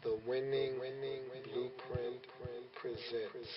The winning blueprint presents.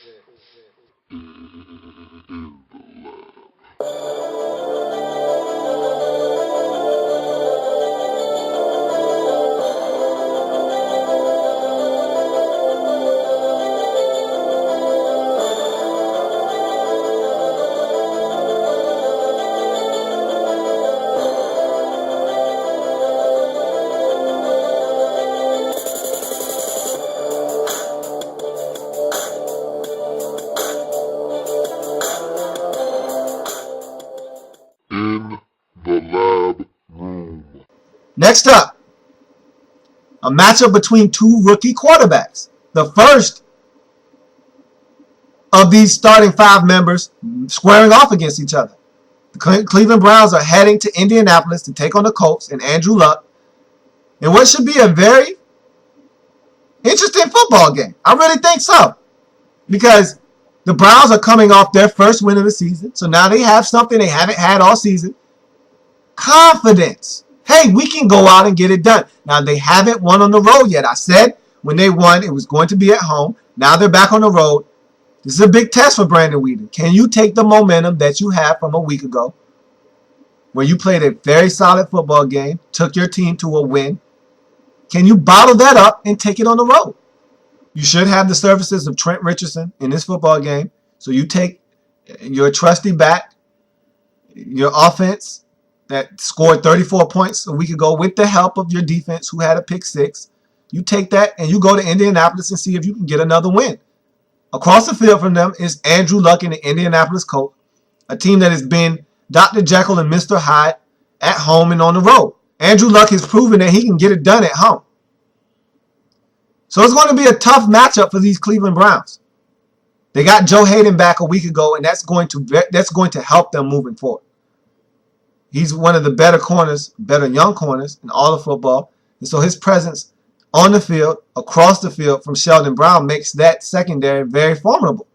In the lab room. Next up, a matchup between two rookie quarterbacks. The first of these starting five members squaring off against each other. The Cleveland Browns are heading to Indianapolis to take on the Colts and Andrew Luck in what should be a very interesting football game. I really think so. Because the Browns are coming off their first win of the season. So now they have something they haven't had all season. Confidence. Hey, we can go out and get it done. Now, they haven't won on the road yet. I said when they won, it was going to be at home. Now they're back on the road. This is a big test for Brandon Weeden. Can you take the momentum that you had from a week ago where you played a very solid football game, took your team to a win? Can you bottle that up and take it on the road? You should have the services of Trent Richardson in this football game. So you take your trusty back, your offense that scored 34 points a week ago with the help of your defense who had a pick six. You take that and you go to Indianapolis and see if you can get another win. Across the field from them is Andrew Luck and the Indianapolis Colts, a team that has been Dr. Jekyll and Mr. Hyde at home and on the road. Andrew Luck has proven that he can get it done at home. So it's going to be a tough matchup for these Cleveland Browns. They got Joe Hayden back a week ago, and that's going to help them moving forward. He's one of the better corners, better young corners in all of football. And so his presence on the field, across the field from Sheldon Brown makes that secondary very formidable.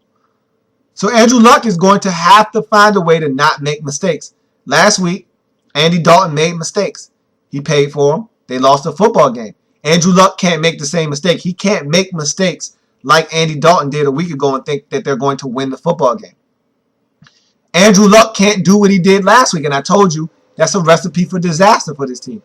So Andrew Luck is going to have to find a way to not make mistakes. Last week, Andy Dalton made mistakes. He paid for them. They lost a football game. Andrew Luck can't make the same mistake. He can't make mistakes like Andy Dalton did a week ago and think that they're going to win the football game. Andrew Luck can't do what he did last week, and I told you that's a recipe for disaster for this team.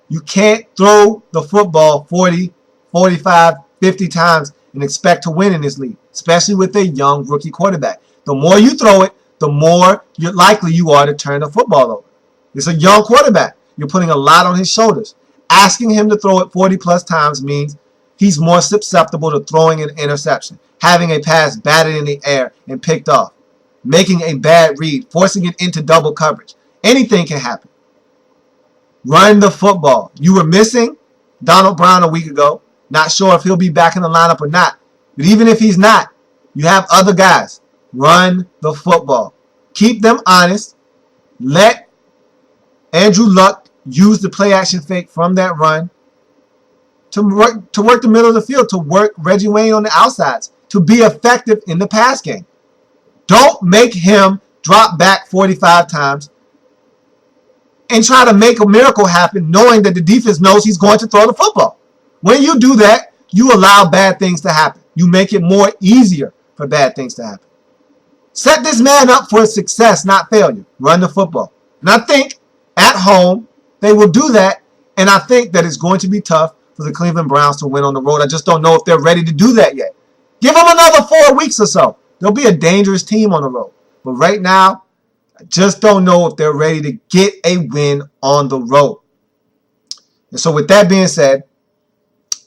You can't throw the football 40, 45, 50 times and expect to win in this league, especially with a young rookie quarterback. The more you throw it, the more likely you are to turn the football over. It's a young quarterback. You're putting a lot on his shoulders. Asking him to throw it 40-plus times means he's more susceptible to throwing an interception, having a pass batted in the air and picked off, making a bad read, forcing it into double coverage. Anything can happen. Run the football. You were missing Donald Brown a week ago. Not sure if he'll be back in the lineup or not. But even if he's not, you have other guys. Run the football. Keep them honest. Let Andrew Luck use the play action fake from that run to work the middle of the field, to work Reggie Wayne on the outsides, to be effective in the pass game. Don't make him drop back 45 times and try to make a miracle happen knowing that the defense knows he's going to throw the football. When you do that, you allow bad things to happen. You make it more easier for bad things to happen. Set this man up for success, not failure. Run the football. And I think at home they will do that, and I think that it's going to be tough for the Cleveland Browns to win on the road. I just don't know if they're ready to do that yet. Give them another 4 weeks or so. They'll be a dangerous team on the road. But right now, I just don't know if they're ready to get a win on the road. And so with that being said,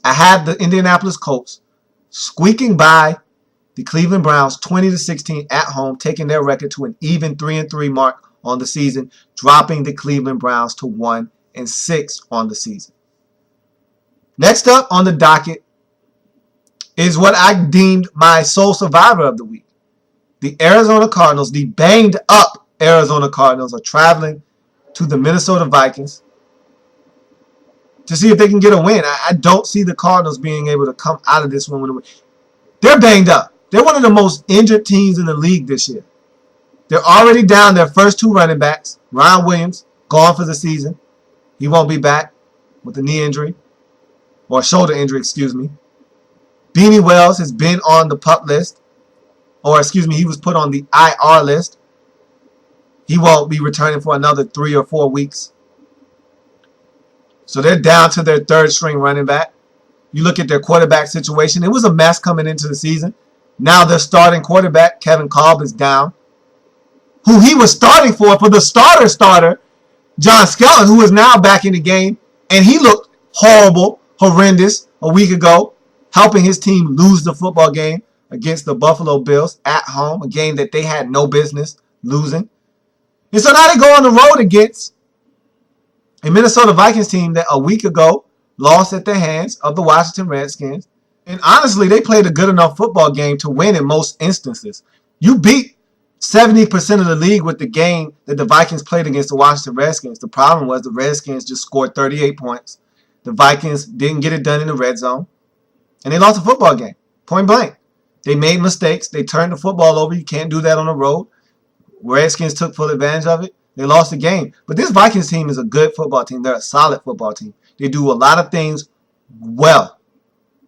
I have the Indianapolis Colts squeaking by the Cleveland Browns 20-16 at home, taking their record to an even 3-3 mark on the season, dropping the Cleveland Browns to 1-6 on the season. Next up on the docket is what I deemed my sole survivor of the week. The Arizona Cardinals, the banged up Arizona Cardinals, are traveling to the Minnesota Vikings to see if they can get a win. I don't see the Cardinals being able to come out of this one with a win. They're banged up. They're one of the most injured teams in the league this year. They're already down their first two running backs. Ryan Williams, gone for the season. He won't be back with a knee injury, or a shoulder injury, excuse me. Beanie Wells has been on the PUP list, or excuse me, he was put on the IR list. He won't be returning for another 3 or 4 weeks. So they're down to their third string running back. You look at their quarterback situation. It was a mess coming into the season. Now their starting quarterback, Kevin Kolb, is down. Who he was starting for the starter, John Skelton, who is now back in the game. And he looked horrible, horrendous a week ago, helping his team lose the football game against the Buffalo Bills at home, a game that they had no business losing. And so now they go on the road against a Minnesota Vikings team that a week ago lost at the hands of the Washington Redskins. And honestly, they played a good enough football game to win in most instances. You beat 70% of the league with the game that the Vikings played against the Washington Redskins. The problem was the Redskins just scored 38 points. The Vikings didn't get it done in the red zone. And they lost the football game, point blank. They made mistakes. They turned the football over. You can't do that on the road. Redskins took full advantage of it. They lost the game. But this Vikings team is a good football team. They're a solid football team. They do a lot of things well.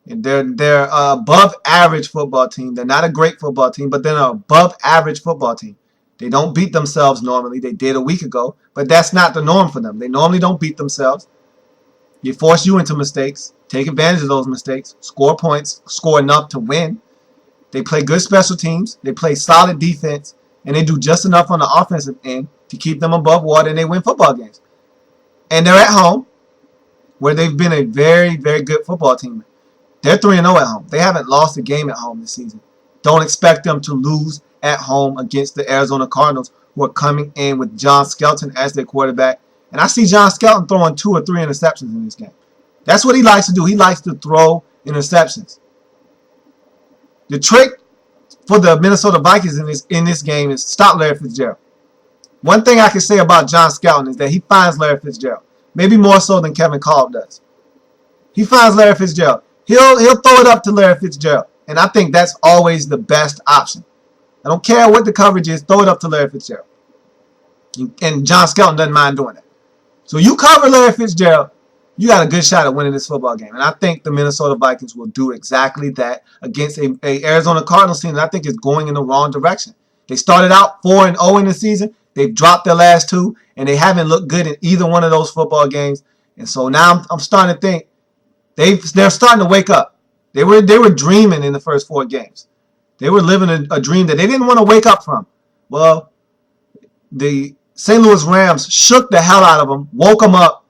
And they're above average football team. They're not a great football team, but they're an above average football team. They don't beat themselves normally. They did a week ago, but that's not the norm for them. They normally don't beat themselves. They force you into mistakes. Take advantage of those mistakes. Score points. Score enough to win. They play good special teams. They play solid defense. And they do just enough on the offensive end to keep them above water, and they win football games. And they're at home, where they've been a very, very good football team. They're 3-0 at home. They haven't lost a game at home this season. Don't expect them to lose at home against the Arizona Cardinals, who are coming in with John Skelton as their quarterback. And I see John Skelton throwing 2 or 3 interceptions in this game. That's what he likes to do. He likes to throw interceptions. The trick for the Minnesota Vikings in this game is stop Larry Fitzgerald. One thing I can say about John Skelton is that he finds Larry Fitzgerald. Maybe more so than Kevin Kolb does. He finds Larry Fitzgerald. He'll throw it up to Larry Fitzgerald. And I think that's always the best option. I don't care what the coverage is, throw it up to Larry Fitzgerald. And John Skelton doesn't mind doing that. So you cover Larry Fitzgerald, you got a good shot at winning this football game. And I think the Minnesota Vikings will do exactly that against a Arizona Cardinals team that I think is going in the wrong direction. They started out 4-0 in the season. They've dropped their last 2, and they haven't looked good in either one of those football games. And so now I'm starting to think they're starting to wake up. They were dreaming in the first 4 games. They were living a dream that they didn't want to wake up from. Well, the St. Louis Rams shook the hell out of them, woke them up,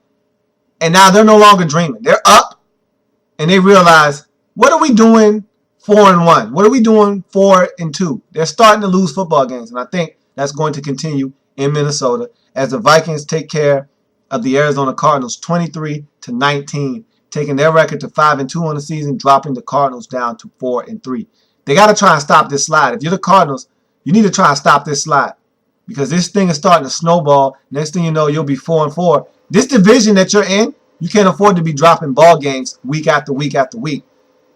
and now they're no longer dreaming. They're up, and they realize, what are we doing 4-1? What are we doing 4-2? They're starting to lose football games, and I think that's going to continue in Minnesota as the Vikings take care of the Arizona Cardinals 23-19, taking their record to 5-2 on the season, dropping the Cardinals down to 4-3. They got to try and stop this slide. If you're the Cardinals, you need to try and stop this slide because this thing is starting to snowball. Next thing you know, you'll be 4-4. This division that you're in, you can't afford to be dropping ball games week after week after week.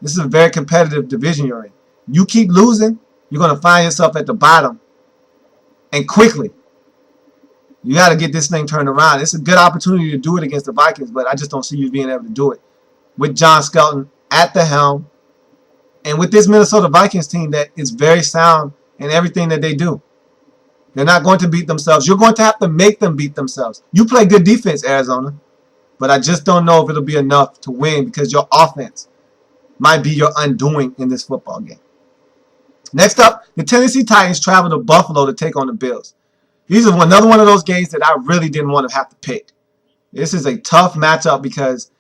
This is a very competitive division you're in. You keep losing, you're going to find yourself at the bottom, and quickly. You got to get this thing turned around. It's a good opportunity to do it against the Vikings, but I just don't see you being able to do it with John Skelton at the helm and with this Minnesota Vikings team that is very sound in everything that they do. They're not going to beat themselves. You're going to have to make them beat themselves. You play good defense, Arizona, but I just don't know if it'll be enough to win because your offense might be your undoing in this football game. Next up, the Tennessee Titans travel to Buffalo to take on the Bills. These are another one of those games that I really didn't want to have to pick. This is a tough matchup because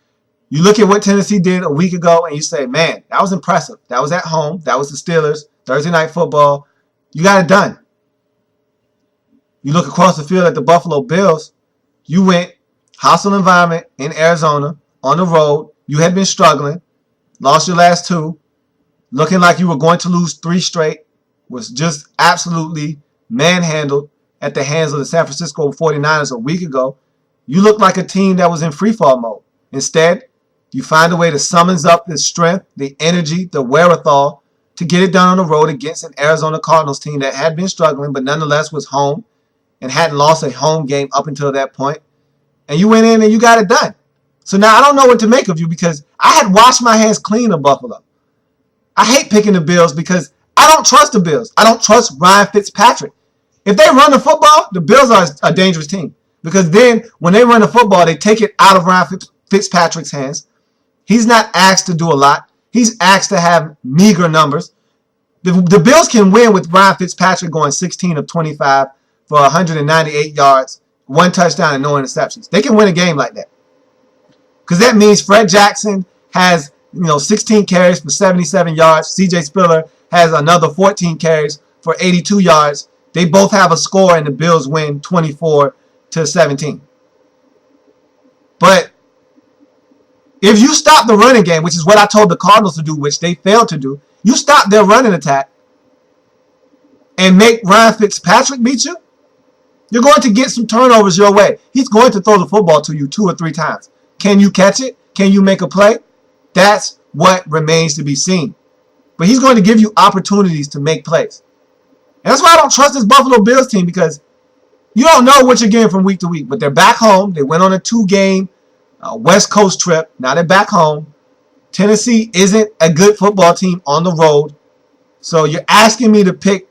you look at what Tennessee did a week ago and you say, man, that was impressive. That was at home. That was the Steelers. Thursday Night Football. You got it done. You look across the field at the Buffalo Bills. You went hostile environment in Arizona on the road. You had been struggling. Lost your last 2. Looking like you were going to lose 3 straight. Was just absolutely manhandled at the hands of the San Francisco 49ers a week ago. You look like a team that was in freefall mode. Instead, you find a way to summons up the strength, the energy, the wherewithal to get it done on the road against an Arizona Cardinals team that had been struggling but nonetheless was home and hadn't lost a home game up until that point. And you went in and you got it done. So now I don't know what to make of you because I had washed my hands clean of Buffalo. I hate picking the Bills because I don't trust the Bills. I don't trust Ryan Fitzpatrick. If they run the football, the Bills are a dangerous team. Because then when they run the football, they take it out of Ryan Fitzpatrick's hands. He's not asked to do a lot. He's asked to have meager numbers. The Bills can win with Ryan Fitzpatrick going 16 of 25 for 198 yards, 1 touchdown, and no interceptions. They can win a game like that. Because that means Fred Jackson has 16 carries for 77 yards. C.J. Spiller has another 14 carries for 82 yards. They both have a score, and the Bills win 24-17. But if you stop the running game, which is what I told the Cardinals to do, which they failed to do, you stop their running attack and make Ryan Fitzpatrick beat you, you're going to get some turnovers your way. He's going to throw the football to you 2 or 3 times. Can you catch it? Can you make a play? That's what remains to be seen. But he's going to give you opportunities to make plays. And that's why I don't trust this Buffalo Bills team, because you don't know what you're getting from week to week. But they're back home. They went on a 2-game West Coast trip. Now they're back home. Tennessee isn't a good football team on the road. So you're asking me to pick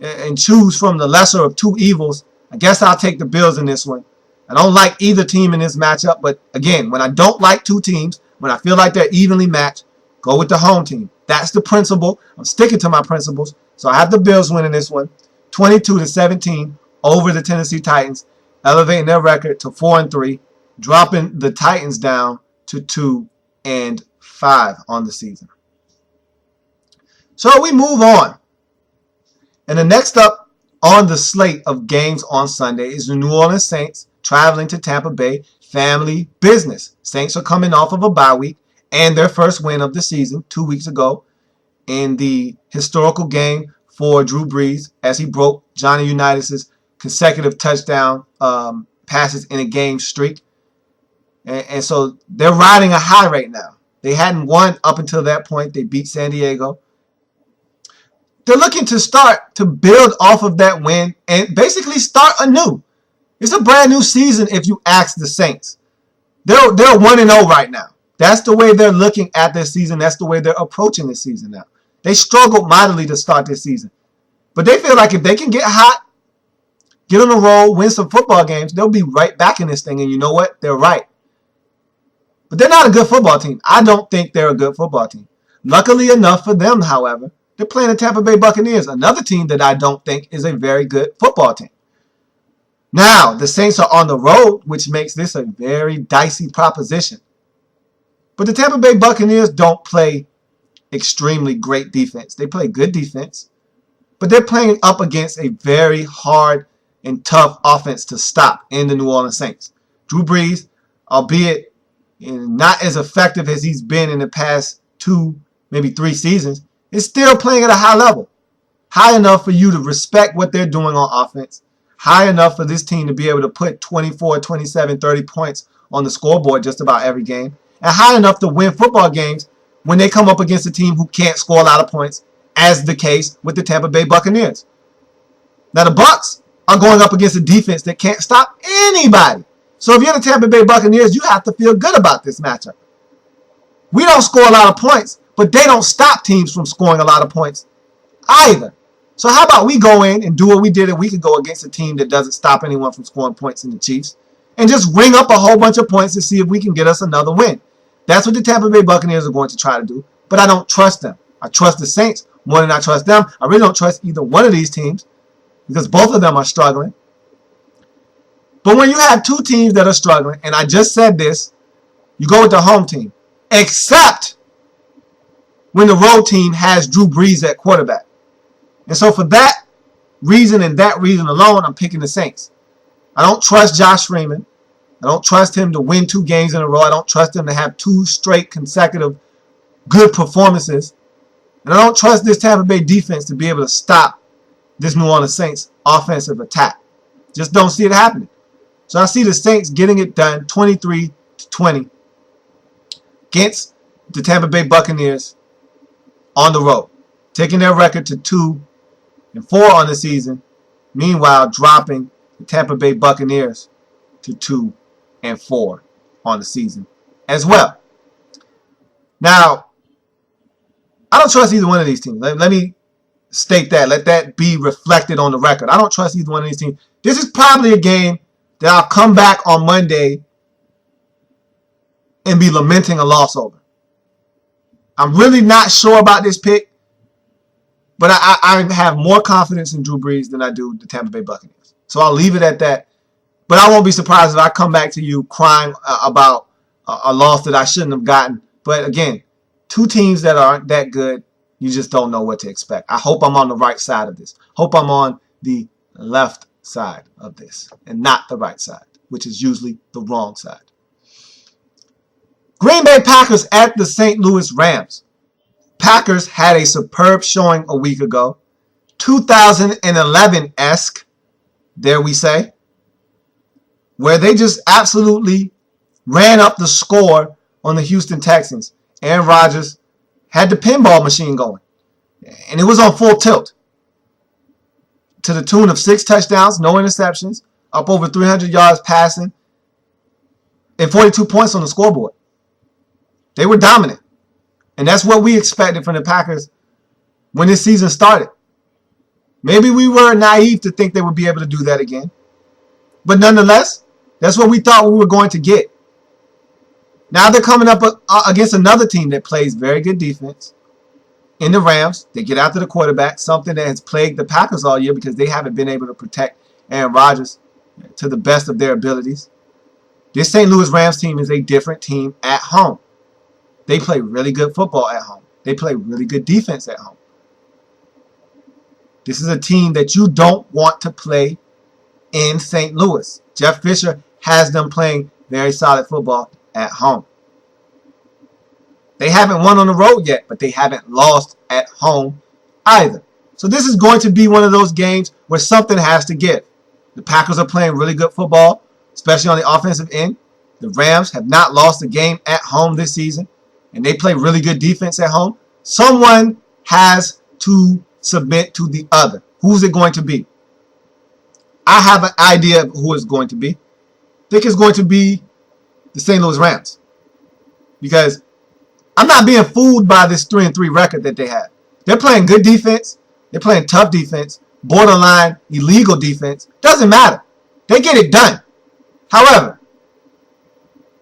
and choose from the lesser of 2 evils. I guess I'll take the Bills in this one. I don't like either team in this matchup. But again, when I don't like 2 teams, when I feel like they're evenly matched, go with the home team. That's the principle. I'm sticking to my principles. So I have the Bills winning this one, 22-17 over the Tennessee Titans, elevating their record to 4-3, dropping the Titans down to 2-5 on the season. So we move on. And the next up on the slate of games on Sunday is the New Orleans Saints traveling to Tampa Bay. Family business. Saints are coming off of a bye week and their first win of the season 2 weeks ago in the historical game for Drew Brees as he broke Johnny Unitas' consecutive touchdown passes in a game streak. And so they're riding a high right now. They hadn't won up until that point. They beat San Diego. They're looking to start to build off of that win and basically start anew. It's a brand new season if you ask the Saints. They're 1-0 right now. That's the way they're looking at this season. That's the way they're approaching this season now. They struggled mightily to start this season. But they feel like if they can get hot, get on a roll, win some football games, they'll be right back in this thing. And you know what? They're right. But they're not a good football team. I don't think they're a good football team. Luckily enough for them, however, they're playing the Tampa Bay Buccaneers, another team that I don't think is a very good football team. Now, the Saints are on the road, which makes this a very dicey proposition. But the Tampa Bay Buccaneers don't play extremely great defense. They play good defense, but they're playing up against a very hard and tough offense to stop in the New Orleans Saints. Drew Brees, albeit not as effective as he's been in the past 2, maybe 3 seasons, is still playing at a high level. High enough for you to respect what they're doing on offense. High enough for this team to be able to put 24, 27, 30 points on the scoreboard just about every game. And high enough to win football games when they come up against a team who can't score a lot of points, as the case with the Tampa Bay Buccaneers. Now the Bucs are going up against a defense that can't stop anybody. So if you're the Tampa Bay Buccaneers, you have to feel good about this matchup. We don't score a lot of points, but they don't stop teams from scoring a lot of points either. So how about we go in and do what we did a week ago against a team that doesn't stop anyone from scoring points in the Chiefs, and just ring up a whole bunch of points to see if we can get us another win. That's what the Tampa Bay Buccaneers are going to try to do, but I don't trust them. I trust the Saints more than I trust them. I really don't trust either one of these teams because both of them are struggling. But when you have 2 teams that are struggling, and I just said this, you go with the home team, except when the road team has Drew Brees at quarterback. And so for that reason and that reason alone, I'm picking the Saints. I don't trust Josh Freeman. I don't trust him to win 2 games in a row. I don't trust him to have 2 straight consecutive good performances. And I don't trust this Tampa Bay defense to be able to stop this New Orleans Saints offensive attack. Just don't see it happening. So I see the Saints getting it done 23-20 against the Tampa Bay Buccaneers on the road, taking their record to 2-4 on the season, meanwhile dropping the Tampa Bay Buccaneers to 2-4 on the season as well. Now, I don't trust either one of these teams. Let me state that. Let that be reflected on the record. I don't trust either one of these teams. This is probably a game that I'll come back on Monday and be lamenting a loss over. I'm really not sure about this pick, but I have more confidence in Drew Brees than I do the Tampa Bay Buccaneers. So I'll leave it at that. But I won't be surprised if I come back to you crying about a loss that I shouldn't have gotten. But again, two teams that aren't that good, you just don't know what to expect. I hope I'm on the right side of this. Hope I'm on the left side of this and not the right side, which is usually the wrong side. Green Bay Packers at the St. Louis Rams. Packers had a superb showing a week ago. 2011-esque, dare we say, where they just absolutely ran up the score on the Houston Texans. Aaron Rodgers had the pinball machine going, and it was on full tilt to the tune of 6 touchdowns, no interceptions, up over 300 yards passing, and 42 points on the scoreboard. They were dominant, and that's what we expected from the Packers when this season started. Maybe we were naive to think they would be able to do that again, but nonetheless, that's what we thought we were going to get. Now they're coming up against another team that plays very good defense. In the Rams, they get after the quarterback, something that has plagued the Packers all year because they haven't been able to protect Aaron Rodgers to the best of their abilities. This St. Louis Rams team is a different team at home. They play really good football at home. They play really good defense at home. This is a team that you don't want to play in St. Louis. Jeff Fisher has them playing very solid football at home. They haven't won on the road yet, but they haven't lost at home either. So this is going to be one of those games where something has to give. The Packers are playing really good football, especially on the offensive end. The Rams have not lost a game at home this season, and they play really good defense at home. Someone has to submit to the other. Who's it going to be? I have an idea of who it's going to be. I think it's going to be the St. Louis Rams, because I'm not being fooled by this 3-3 record that they have. They're playing good defense. They're playing tough defense, borderline illegal defense. Doesn't matter. They get it done. However,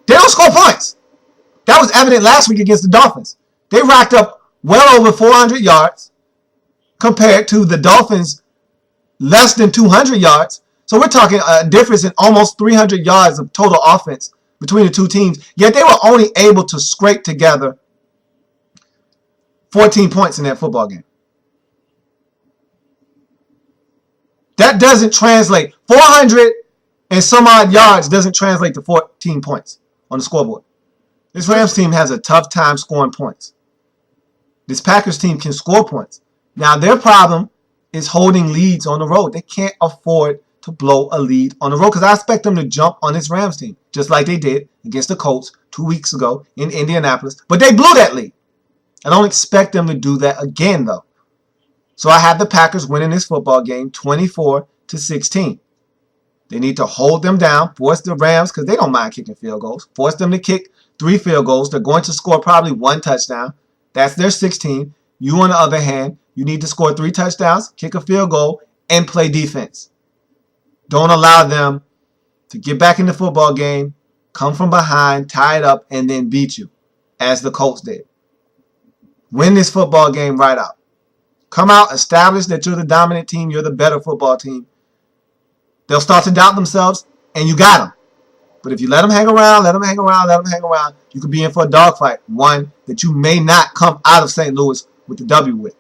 they don't score points. That was evident last week against the Dolphins. They racked up well over 400 yards compared to the Dolphins less than 200 yards. So we're talking a difference in almost 300 yards of total offense between the two teams. Yet they were only able to scrape together 14 points in that football game. That doesn't translate. 400 and some odd yards doesn't translate to 14 points on the scoreboard. This Rams team has a tough time scoring points. This Packers team can score points. Now their problem is holding leads on the road. They can't afford to blow a lead on the road, because I expect them to jump on this Rams team, just like they did against the Colts 2 weeks ago in Indianapolis. But they blew that lead. I don't expect them to do that again, though. So I have the Packers winning this football game 24-16. They need to hold them down, force the Rams, because they don't mind kicking field goals, force them to kick 3 field goals. They're going to score probably 1 touchdown. That's their 16. You, on the other hand, you need to score 3 touchdowns, kick a field goal, and play defense. Don't allow them to get back in the football game, come from behind, tie it up, and then beat you, as the Colts did. Win this football game right out. Come out, establish that you're the dominant team, you're the better football team. They'll start to doubt themselves, and you got them. But if you let them hang around, you could be in for a dogfight, one that you may not come out of St. Louis with the W with.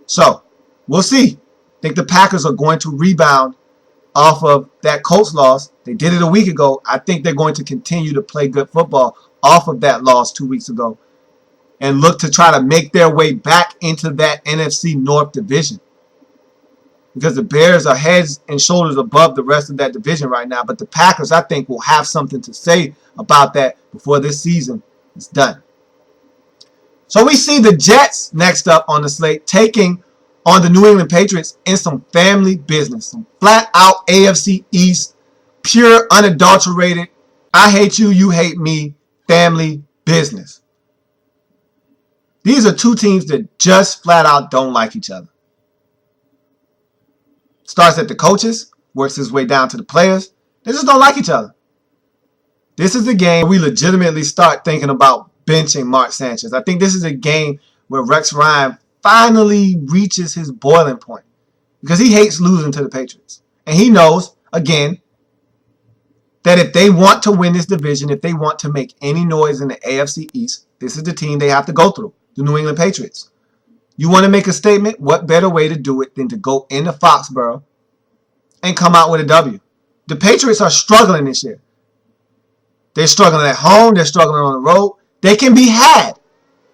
So, we'll see. I think the Packers are going to rebound off of that Colts loss. They did it a week ago. I think they're going to continue to play good football off of that loss 2 weeks ago and look to try to make their way back into that NFC North division. Because the Bears are heads and shoulders above the rest of that division right now. But the Packers, I think, will have something to say about that before this season is done. So we see the Jets next up on the slate taking on the New England Patriots in some family business. Some flat out AFC East, pure, unadulterated, I hate you, you hate me, family business. These are two teams that just flat out don't like each other. Starts at the coaches, works its way down to the players. They just don't like each other. This is the game where we legitimately start thinking about benching Mark Sanchez. I think this is a game where Rex Ryan finally reaches his boiling point because he hates losing to the Patriots. And he knows, again, that if they want to win this division, if they want to make any noise in the AFC East, this is the team they have to go through, the New England Patriots. You want to make a statement? What better way to do it than to go into Foxborough and come out with a W? The Patriots are struggling this year. They're struggling at home. They're struggling on the road. They can be had.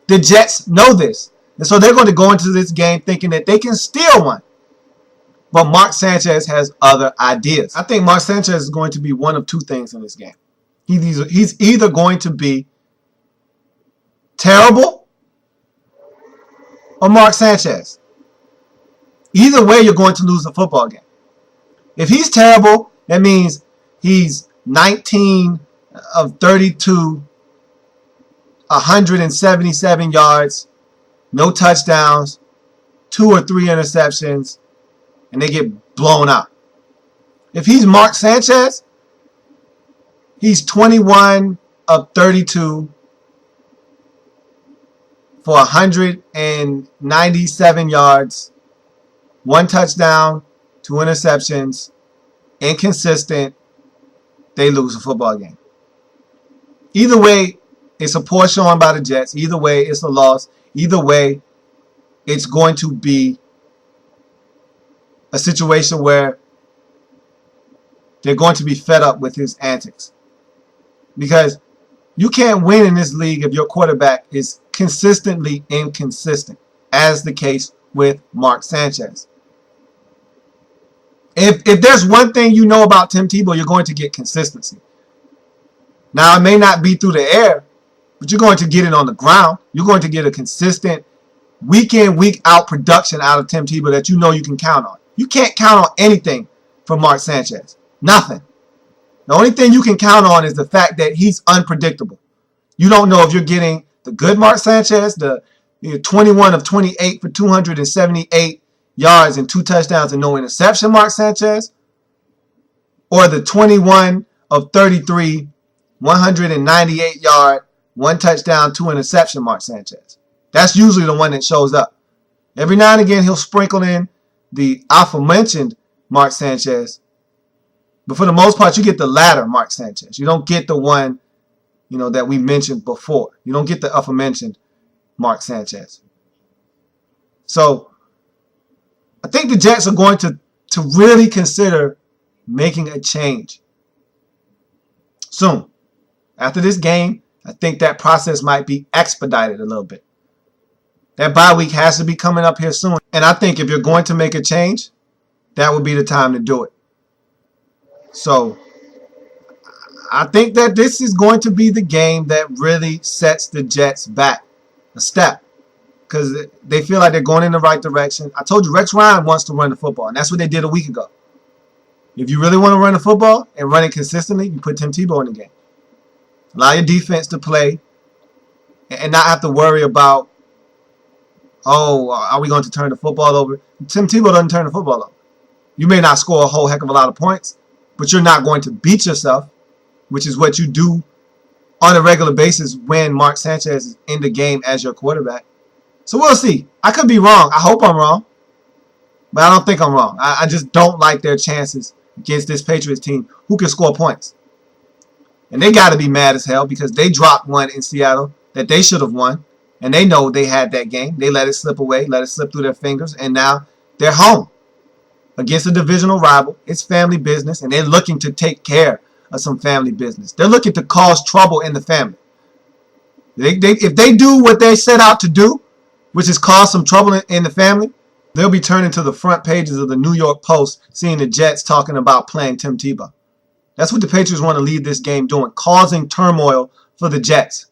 The Jets know this. And so they're going to go into this game thinking that they can steal one. But Mark Sanchez has other ideas. I think Mark Sanchez is going to be one of two things in this game. He's either going to be terrible or Mark Sanchez. Either way, you're going to lose the football game. If he's terrible, that means he's 19 of 32, 177 yards, no touchdowns, 2 or 3 interceptions, and they get blown out. If he's Mark Sanchez, he's 21 of 32 for 197 yards, 1 touchdown, 2 interceptions, inconsistent. They lose a football game. Either way, it's a poor showing by the Jets. Either way, it's a loss. Either way, it's going to be a situation where they're going to be fed up with his antics. Because you can't win in this league if your quarterback is consistently inconsistent, as the case with Mark Sanchez. If there's one thing you know about Tim Tebow, you're going to get consistency. Now, it may not be through the air, but you're going to get it on the ground. You're going to get a consistent week in, week out production out of Tim Tebow that you know you can count on. You can't count on anything from Mark Sanchez. Nothing. The only thing you can count on is the fact that he's unpredictable. You don't know if you're getting the good Mark Sanchez, the 21 of 28 for 278 yards and 2 touchdowns and no interception Mark Sanchez, or the 21 of 33, 198 yard, 1 touchdown, 2 interception Mark Sanchez. That's usually the one that shows up. Every now and again, he'll sprinkle in the aforementioned Mark Sanchez, but for the most part, you get the latter Mark Sanchez. You don't get the one, that we mentioned before. You don't get the aforementioned Mark Sanchez. So I think the Jets are going to really consider making a change soon. After this game, I think that process might be expedited a little bit. That bye week has to be coming up here soon. And I think if you're going to make a change, that would be the time to do it. So I think that this is going to be the game that really sets the Jets back a step, because they feel like they're going in the right direction. I told you, Rex Ryan wants to run the football, and that's what they did a week ago. If you really want to run the football and run it consistently, you put Tim Tebow in the game. Allow your defense to play and not have to worry about, are we going to turn the football over? Tim Tebow doesn't turn the football over. You may not score a whole heck of a lot of points, but you're not going to beat yourself, which is what you do on a regular basis when Mark Sanchez is in the game as your quarterback. So we'll see. I could be wrong. I hope I'm wrong, but I don't think I'm wrong. I just don't like their chances against this Patriots team who can score points. And they got to be mad as hell because they dropped one in Seattle that they should have won. And they know they had that game. They let it slip away, let it slip through their fingers. And now they're home against a divisional rival. It's family business, and they're looking to take care of some family business. They're looking to cause trouble in the family. If they do what they set out to do, which is cause some trouble in the family, they'll be turning to the front pages of the New York Post seeing the Jets talking about playing Tim Tebow. That's what the Patriots want to leave this game doing, causing turmoil for the Jets.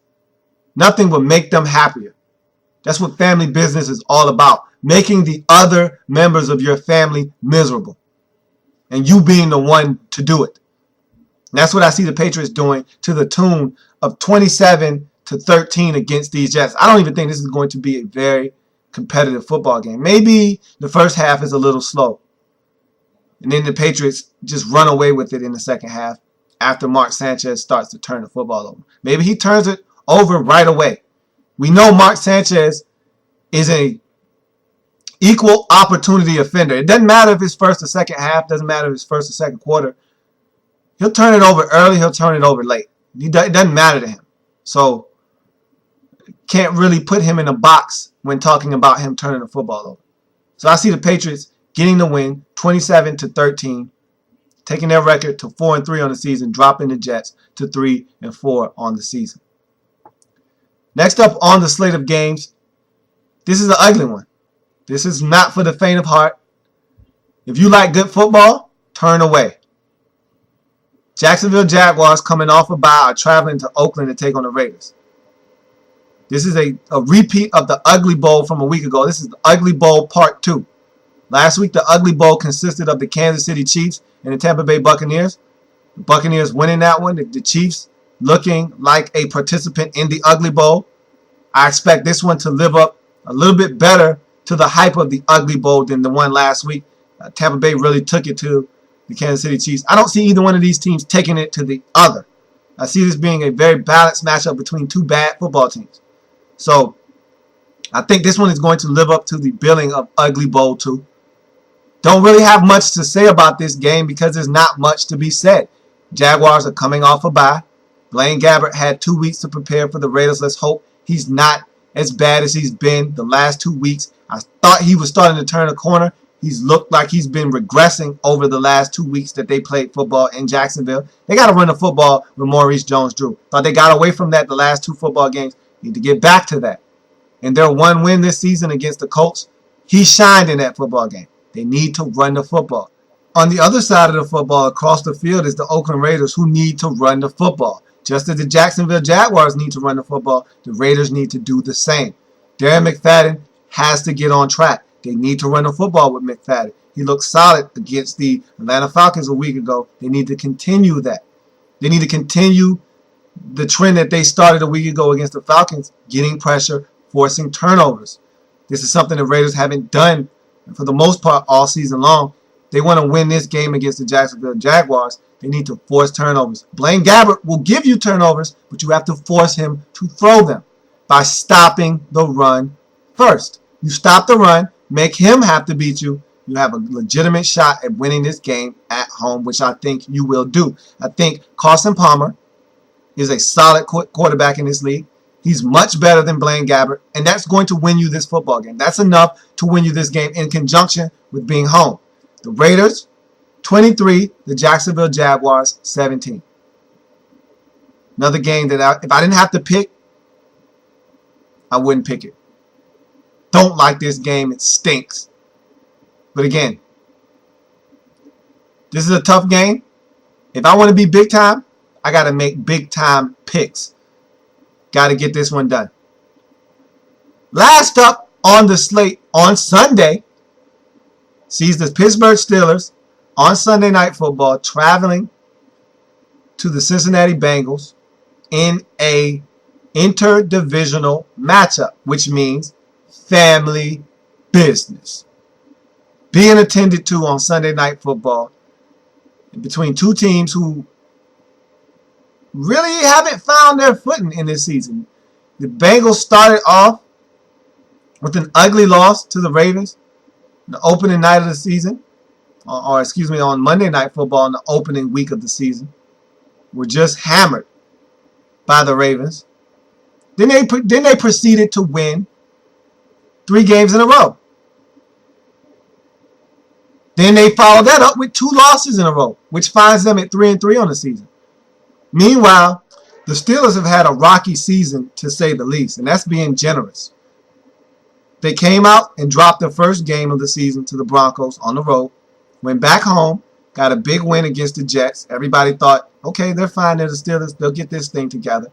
Nothing will make them happier. That's what family business is all about, making the other members of your family miserable and you being the one to do it. And that's what I see the Patriots doing to the tune of 27 to 13 against these Jets. I don't even think this is going to be a very competitive football game. Maybe the first half is a little slow. And then the Patriots just run away with it in the second half after Mark Sanchez starts to turn the football over. Maybe he turns it over right away. We know Mark Sanchez is a equal opportunity offender. It doesn't matter if it's first or second half. Doesn't matter if it's first or second quarter. He'll turn it over early. He'll turn it over late. It doesn't matter to him. So can't really put him in a box when talking about him turning the football over. So I see the Patriots getting the win, 27-13, taking their record to 4-3 on the season, dropping the Jets to 3-4 on the season. Next up on the slate of games, this is an ugly one. This is not for the faint of heart. If you like good football, turn away. Jacksonville Jaguars, coming off a bye, are traveling to Oakland to take on the Raiders. This is a repeat of the Ugly Bowl from a week ago. This is the Ugly Bowl Part 2. Last week, the Ugly Bowl consisted of the Kansas City Chiefs and the Tampa Bay Buccaneers. The Buccaneers winning that one. The Chiefs looking like a participant in the Ugly Bowl. I expect this one to live up a little bit better to the hype of the Ugly Bowl than the one last week. Tampa Bay really took it to the Kansas City Chiefs. I don't see either one of these teams taking it to the other. I see this being a very balanced matchup between two bad football teams. So I think this one is going to live up to the billing of Ugly Bowl 2. Don't really have much to say about this game because there's not much to be said. Jaguars are coming off a bye. Blaine Gabbert had 2 weeks to prepare for the Raiders. Let's hope he's not as bad as he's been the last 2 weeks. I thought he was starting to turn a corner. He's looked like he's been regressing over the last 2 weeks that they played football in Jacksonville. They got to run the football with Maurice Jones-Drew. Thought they got away from that the last 2 football games. Need to get back to that. And their one win this season against the Colts, he shined in that football game. They need to run the football. On the other side of the football, across the field, is the Oakland Raiders, who need to run the football. Just as the Jacksonville Jaguars need to run the football, the Raiders need to do the same. Darren McFadden has to get on track. They need to run the football with McFadden. He looked solid against the Atlanta Falcons a week ago. They need to continue that. They need to continue the trend that they started a week ago against the Falcons, getting pressure, forcing turnovers. This is something the Raiders haven't done for the most part all season long. They want to win this game against the Jacksonville Jaguars. They need to force turnovers. Blaine Gabbert will give you turnovers, but you have to force him to throw them by stopping the run first. You stop the run, make him have to beat you. You have a legitimate shot at winning this game at home, which I think you will do. I think Carson Palmer is a solid quarterback in this league. He's much better than Blaine Gabbert, and that's going to win you this football game. That's enough to win you this game in conjunction with being home. The Raiders, 23, the Jacksonville Jaguars, 17. Another game that if I didn't have to pick, I wouldn't pick it. Don't like this game. It stinks. But again, this is a tough game. If I want to be big time, I got to make big time picks. Got to get this one done. Last up on the slate on Sunday sees the Pittsburgh Steelers on Sunday Night Football traveling to the Cincinnati Bengals in a interdivisional matchup, which means family business. Being attended to on Sunday Night Football between two teams who really haven't found their footing in this season. The Bengals started off with an ugly loss to the Ravens the opening night of the season, on Monday Night Football in the opening week of the season. Were just hammered by the Ravens. Then they proceeded to win 3 games in a row. Then they followed that up with 2 losses in a row, which finds them at 3-3 on the season. Meanwhile, the Steelers have had a rocky season, to say the least, and that's being generous. They came out and dropped the first game of the season to the Broncos on the road, went back home, got a big win against the Jets. Everybody thought, okay, they're fine, they're the Steelers, they'll get this thing together.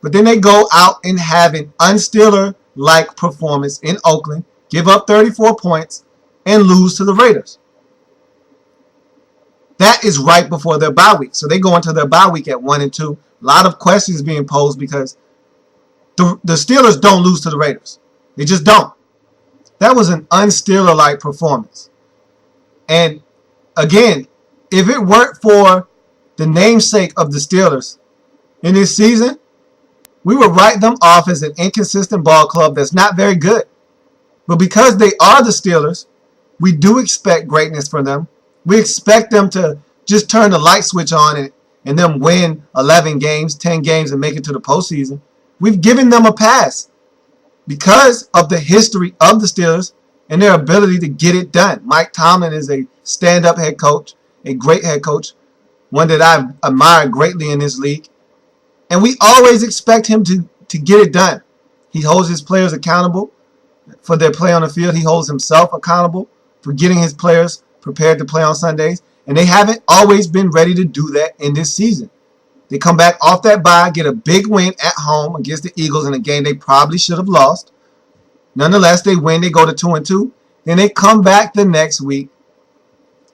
But then they go out and have an un-Steeler-like performance in Oakland, give up 34 points, and lose to the Raiders. That is right before their bye week. So they go into their bye week at 1-2. A lot of questions being posed because The Steelers don't lose to the Raiders. They just don't. That was an un-Steeler-like performance. And again, if it weren't for the namesake of the Steelers in this season, we would write them off as an inconsistent ball club that's not very good. But because they are the Steelers, we do expect greatness from them. We expect them to just turn the light switch on and them win 11 games, 10 games, and make it to the postseason. We've given them a pass because of the history of the Steelers and their ability to get it done. Mike Tomlin is a stand-up head coach, a great head coach, one that I admire greatly in this league. And we always expect him to get it done. He holds his players accountable for their play on the field. He holds himself accountable for getting his players prepared to play on Sundays. And they haven't always been ready to do that in this season. They come back off that bye, get a big win at home against the Eagles in a game they probably should have lost. Nonetheless, they win. They go to 2-2. Then they come back the next week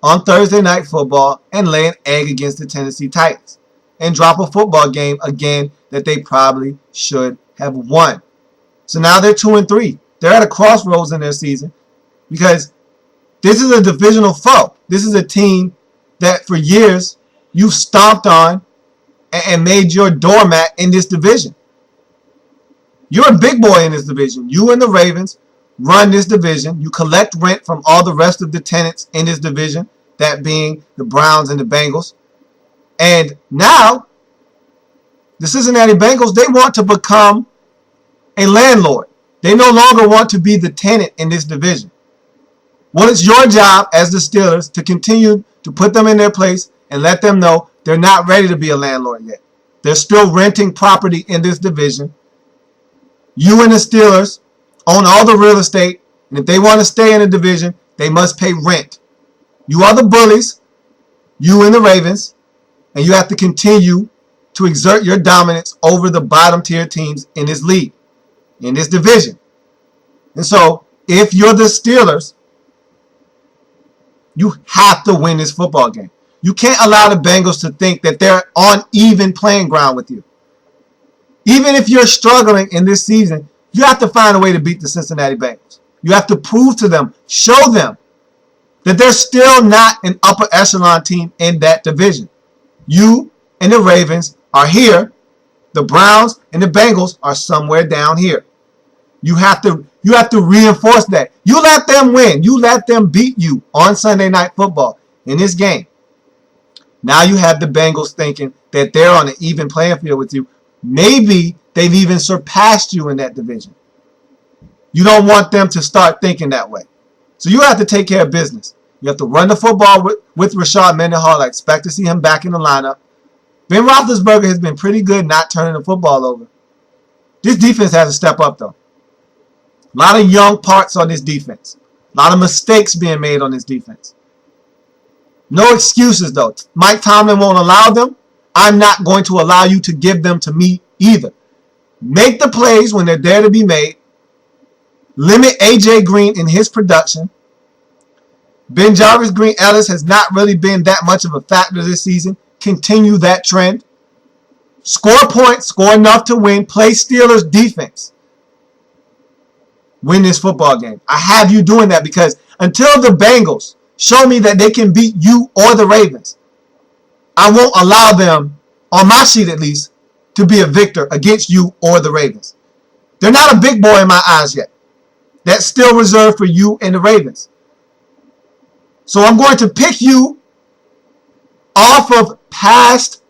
on Thursday Night Football and lay an egg against the Tennessee Titans and drop a football game again that they probably should have won. So now they're 2-3. They're at a crossroads in their season because this is a divisional foe. This is a team that for years you've stomped on and made your doormat in this division. You're a big boy in this division. You and the Ravens run this division. You collect rent from all the rest of the tenants in this division, that being the Browns and the Bengals. And now, the Cincinnati Bengals, they want to become a landlord. They no longer want to be the tenant in this division. Well, it's your job as the Steelers to continue to put them in their place and let them know they're not ready to be a landlord yet. They're still renting property in this division. You and the Steelers own all the real estate, and if they want to stay in the division, they must pay rent. You are the bullies, you and the Ravens, and you have to continue to exert your dominance over the bottom tier teams in this league, in this division. And so, if you're the Steelers, you have to win this football game. You can't allow the Bengals to think that they're on even playing ground with you. Even if you're struggling in this season, you have to find a way to beat the Cincinnati Bengals. You have to prove to them, show them that they're still not an upper echelon team in that division. You and the Ravens are here. The Browns and the Bengals are somewhere down here. You have to reinforce that. You let them win. You let them beat you on Sunday Night Football in this game. Now you have the Bengals thinking that they're on an even playing field with you. Maybe they've even surpassed you in that division. You don't want them to start thinking that way. So you have to take care of business. You have to run the football with Rashad Mendenhall. I expect to see him back in the lineup. Ben Roethlisberger has been pretty good not turning the football over. This defense has to step up, though. A lot of young parts on this defense. A lot of mistakes being made on this defense. No excuses, though. Mike Tomlin won't allow them. I'm not going to allow you to give them to me either. Make the plays when they're there to be made. Limit A.J. Green in his production. Ben Jarvis Green Ellis has not really been that much of a factor this season. Continue that trend. Score points, score enough to win. Play Steelers defense. Win this football game. I have you doing that because until the Bengals show me that they can beat you or the Ravens, I won't allow them, on my sheet at least, to be a victor against you or the Ravens. They're not a big boy in my eyes yet. That's still reserved for you and the Ravens. So I'm going to pick you off of past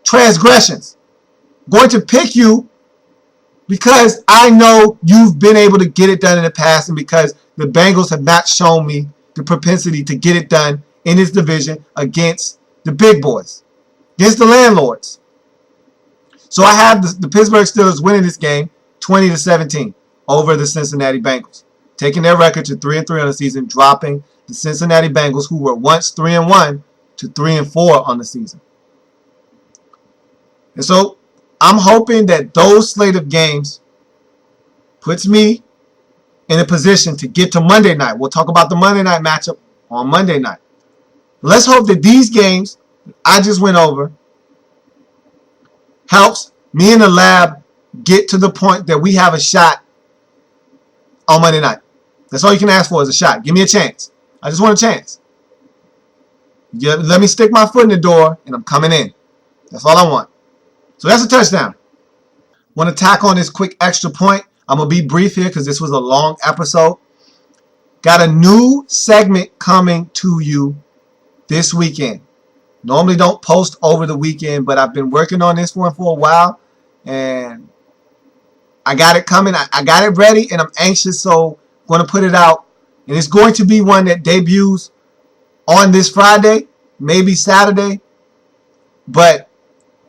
transgressions. I'm going to pick you because I know you've been able to get it done in the past and because the Bengals have not shown me the propensity to get it done in this division against the big boys, against the landlords. So I have the Pittsburgh Steelers winning this game 20-17 over the Cincinnati Bengals, taking their record to 3-3 on the season, dropping the Cincinnati Bengals, who were once 3-1, to 3-4 on the season. And so I'm hoping that those slate of games puts me in a position to get to Monday night. We'll talk about the Monday night matchup on Monday night. Let's hope that these games I just went over helps me and the lab get to the point that we have a shot on Monday night. That's all you can ask for is a shot. Give me a chance. I just want a chance. Let me stick my foot in the door, and I'm coming in. That's all I want. So that's a touchdown. Want to tack on this quick extra point. I'm going to be brief here because this was a long episode. Got a new segment coming to you this weekend. Normally don't post over the weekend, but I've been working on this one for a while, and I got it coming. I got it ready, and I'm anxious, so I'm going to put it out. And it's going to be one that debuts on this Friday, maybe Saturday. But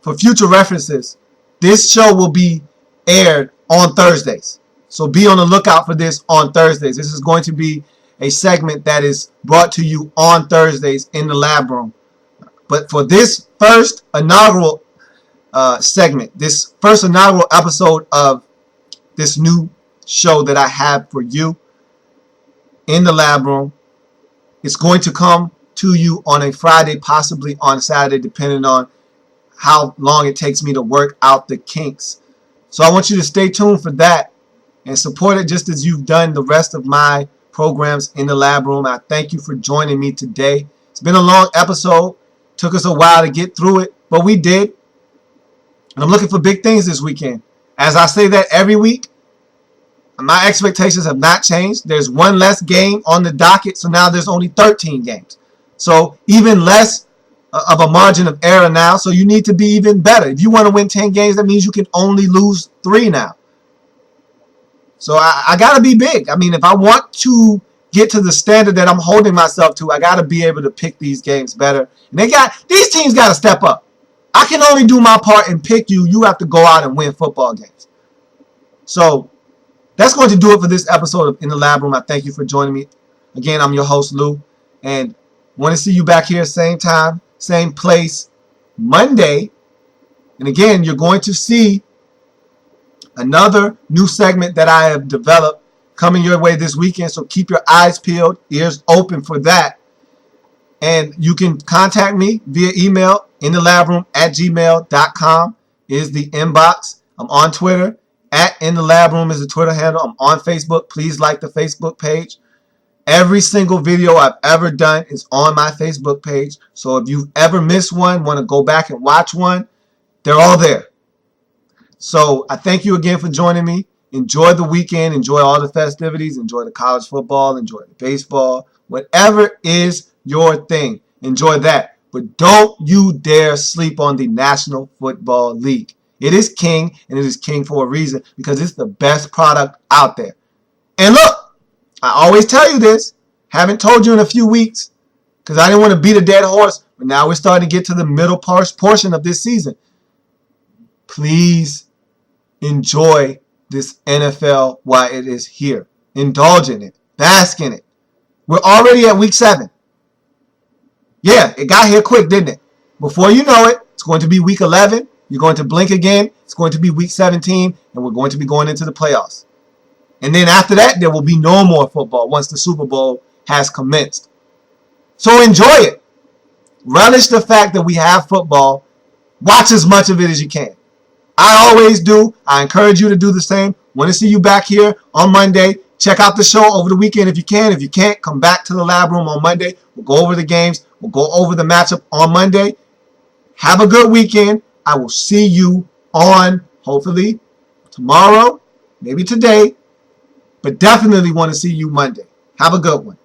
for future references, this show will be aired on Thursdays. So be on the lookout for this on Thursdays. This is going to be a segment that is brought to you on Thursdays in the lab room. But for this first inaugural segment, this first inaugural episode of this new show that I have for you in the lab room, it's going to come to you on a Friday, possibly on Saturday, depending on how long it takes me to work out the kinks. So I want you to stay tuned for that and support it just as you've done the rest of my programs in the lab room. I thank you for joining me today. It's been a long episode. Took us a while to get through it, but we did. And I'm looking for big things this weekend. As I say that every week, my expectations have not changed. There's one less game on the docket, so now there's only 13 games. So even less of a margin of error now, so you need to be even better. If you want to win 10 games, that means you can only lose 3 now. So I got to be big. I mean, if I want to get to the standard that I'm holding myself to, I got to be able to pick these games better. And these teams got to step up. I can only do my part and pick you. You have to go out and win football games. So that's going to do it for this episode of In the Lab Room. I thank you for joining me. Again, I'm your host, Lou. And want to see you back here same time, same place, Monday. And again, you're going to see another new segment that I have developed coming your way this weekend. So keep your eyes peeled, ears open for that. And you can contact me via email, inthelabroom@gmail.com is the inbox. I'm on Twitter. @InTheLabRoom is the Twitter handle. I'm on Facebook. Please like the Facebook page. Every single video I've ever done is on my Facebook page. So if you've ever missed one, want to go back and watch one, they're all there. So I thank you again for joining me. Enjoy the weekend. Enjoy all the festivities. Enjoy the college football. Enjoy the baseball. Whatever is your thing, enjoy that. But don't you dare sleep on the National Football League. It is king, and it is king for a reason, because it's the best product out there. And look, I always tell you this. Haven't told you in a few weeks because I didn't want to beat a dead horse. But now we're starting to get to the middle portion of this season. Please enjoy this NFL while it is here. Indulge in it. Bask in it. We're already at week 7. Yeah, it got here quick, didn't it? Before you know it, it's going to be week 11. You're going to blink again. It's going to be week 17, and we're going to be going into the playoffs. And then after that, there will be no more football once the Super Bowl has commenced. So enjoy it. Relish the fact that we have football. Watch as much of it as you can. I always do. I encourage you to do the same. Want to see you back here on Monday. Check out the show over the weekend if you can. If you can't, come back to the lab room on Monday. We'll go over the games. We'll go over the matchup on Monday. Have a good weekend. I will see you on, hopefully, tomorrow, maybe today, but definitely want to see you Monday. Have a good one.